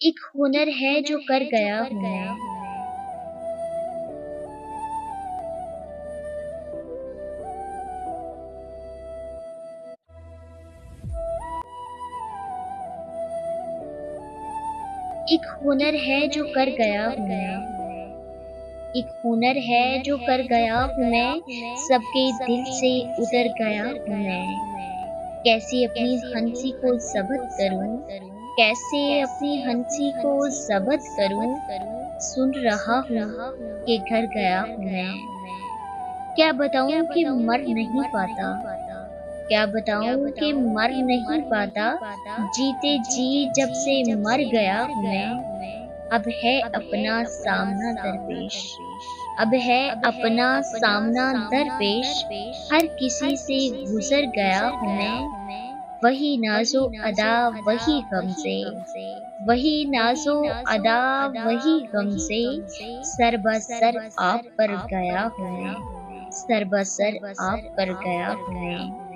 एक हुनर है जो कर गया हूँ मैं। एक हुनर है जो कर गया हूँ मैं। एक हुनर है जो कर गया हूँ मैं, सबके दिल से उतर गया हूँ मैं। कैसे अपनी हंसी को ज़ब्त करूँ, कैसे अपनी हंसी को ज़ब्त करूँ, सुन रहा हूँ कि घर गया हूँ मैं। क्या बताऊँ कि मर नहीं पाता, क्या बताऊँ कि मर नहीं पाता, जीते जी जब से मर गया हूँ मैं। अब है अपना सामना दरपेश, अब है अपना सामना दरपेश, हर किसी से गुजर गया हूँ मैं। वही नाज़ो अदा वही गम से, वही नाज़ो अदा वही गम से, सर बसर आप पर गया हूँ मैं, सर बसर आप पर गया हूँ मैं।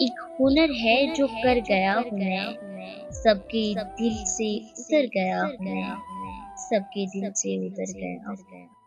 एक हुनर है जो कर गया हूँ मैं, सबके दिल से उतर गया हूँ मैं, सबके दिल से उतर गया हूँ।